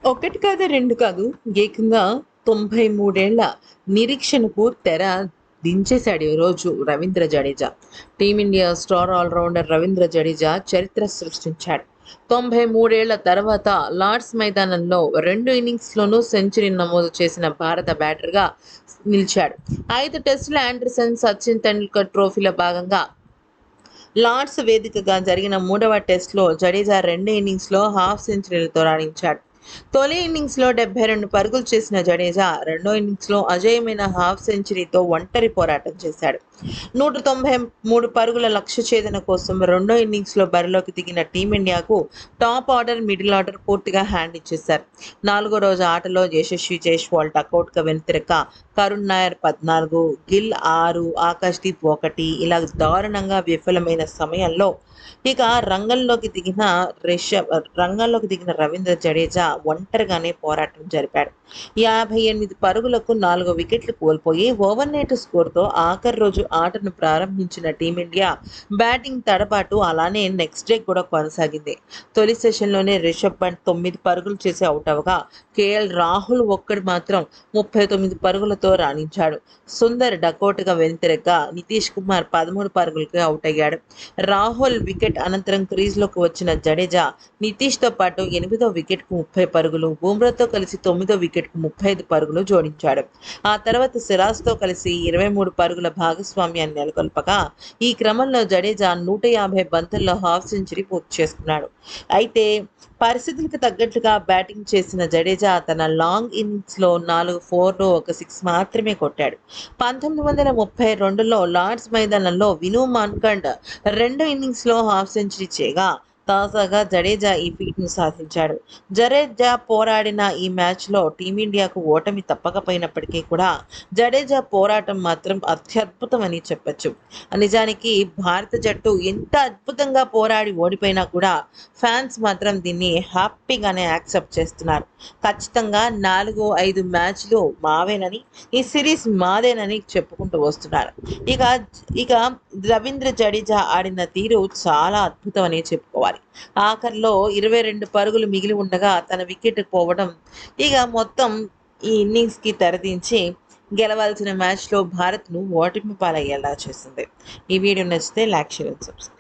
ఒకటి కాదు, 2 కాదు. ఏకంగా 93 ఏళ్ల నిరీక్షణకు తెర దించేశాడు ఈరోజు Ravindra Jadeja. Team India star all-rounder Ravindra Jadeja చరిత్ర సృష్టించాడు. 93 ఏళ్ల తర్వాత లార్డ్స్ మైదానంలో 2 ఇన్నింగ్స్‌లోనూ సెంచరీ నమోదు చేసిన భారత బ్యాటర్‌గా నిలిచాడు. 5 టెస్టుల ఆండర్సన్, సచిన్ టెండూల్కర్ ట్రోఫీలో భాగంగా లార్డ్స్ వేదికగా జరిగిన మూడవ టెస్టులో జడేజా 2 ఇన్నింగ్స్‌లో హాఫ్ సెంచరీలతో రాణించాడు. తొలి ఇన్నింగ్స్‌లో 72 పరుగులు చేసిన జడేజా రెండో ఇన్నింగ్స్‌లో అజేయమైన హాఫ్ సెంచరీతో ఒంటరి పోరాటం చేశాడు. 193 పరుగుల లక్ష్య ఛేదన కోసం రెండో ఇన్నింగ్స్‌లో బరిలోకి దిగిన టీమిండియాకు టాప్ ఆర్డర్, మిడిల్ ఆర్డర్ పూర్తిగా హ్యాండ్ ఇచ్చేశారు. 4గో రోజు ఆటలో యశస్వి జైస్వాల్ డకౌట్‌గా వెనుతిరగ కరుణ్ నాయర్ 14, గిల్ 6, ఆకాశ్‌దీప్ 1 ఇలా దారుణంగా విఫలమైన సమయంలో ఇక రంగంలోకి దిగిన రవీంద్ర జడేజా ఒంటరిగానే పోరాటం జరిపాడు. 58 పరుగులకు 4 వికెట్లు కోల్పోయి ఓవర్నైట్ స్కోర్‌తో ఆఖరి రోజు ఆటను ప్రారంభించిన టీమిండియా బ్యాటింగ్ తడబాటు అలానే నెక్స్ట్ డే కూడా కొనసాగింది. తొలి సెషన్‌లోనే రిషబ్ పంత్ 9 పరుగులు చేసి అవుట్ అవ్వగా కేఎల్ రాహుల్ ఒక్కడు మాత్రం 39 పరుగులతో రాణించాడు. సుందర్ డకౌట్‌గా వెనుతిరగగా నితీష్ కుమార్ 13 పరుగులకే అవుట్ అయ్యాడు. రాహుల్ వికెట్ అనంతరం క్రీజ్‌లోకి వచ్చిన జడేజా నితీష్‌తో పాటు 8వ వికెట్‌కు 30 పరుగులు, బుమ్రాతో కలిసి 9వ వికెట్‌కు 35 పరుగులు జోడించాడు. ఆ తర్వాత సిరాజ్‌తో కలిసి 23 పరుగుల భాగస్వామ్యాన్ని నెలకొల్పగా ఈ క్రమంలో జడేజా 150 బంతుల్లో హాఫ్ సెంచరీ పూర్తి చేసుకున్నాడు. అయితే పరిస్థితులకు తగ్గట్లుగా బ్యాటింగ్ చేసిన జడేజా తన లాంగ్ ఇన్నింగ్స్‌లో 4 4లు, 1 6 మాత్రమే కొట్టాడు. 1932లో లార్డ్స్ మైదానంలో వినూ మాన్కండ్ రెండో ఇన్నింగ్స్‌లో హాఫ్ సెంచరీ చేయగా తాజాగా జడేజా ఈ ఫీట్‌ను సాధించాడు. జడేజా పోరాడిన ఈ మ్యాచ్‌లో టీమిండియాకు ఓటమి తప్పకపోయినప్పటికీ కూడా జడేజా పోరాటం మాత్రం అత్యద్భుతమని చెప్పొచ్చు. నిజానికి భారత జట్టు ఎంత అద్భుతంగా పోరాడి ఓడిపోయినా కూడా ఫ్యాన్స్ మాత్రం దీన్ని హ్యాపీగానే యాక్సెప్ట్ చేస్తున్నారు. ఖచ్చితంగా 4, 5 మ్యాచ్‌లు మావేనని, ఈ సిరీస్ మాదేనని చెప్పుకుంటూ వస్తున్నారు. ఇక ఇక రవీంద్ర జడేజా ఆడిన తీరు చాలా అద్భుతమని చెప్పుకోవాలి. ఆఖరిలో 22 పరుగులు మిగిలి ఉండగా తన వికెట్ పోవడం ఇక మొత్తం ఈ ఇన్నింగ్స్‌కి తెరదించి గెలవాల్సిన మ్యాచ్‌లో భారత్‌ను ఓటమి పాలయ్యేలా చేసింది. ఈ వీడియో నచ్చితే లైక్, షేర్ అండ్ సబ్స్క్రైబ్.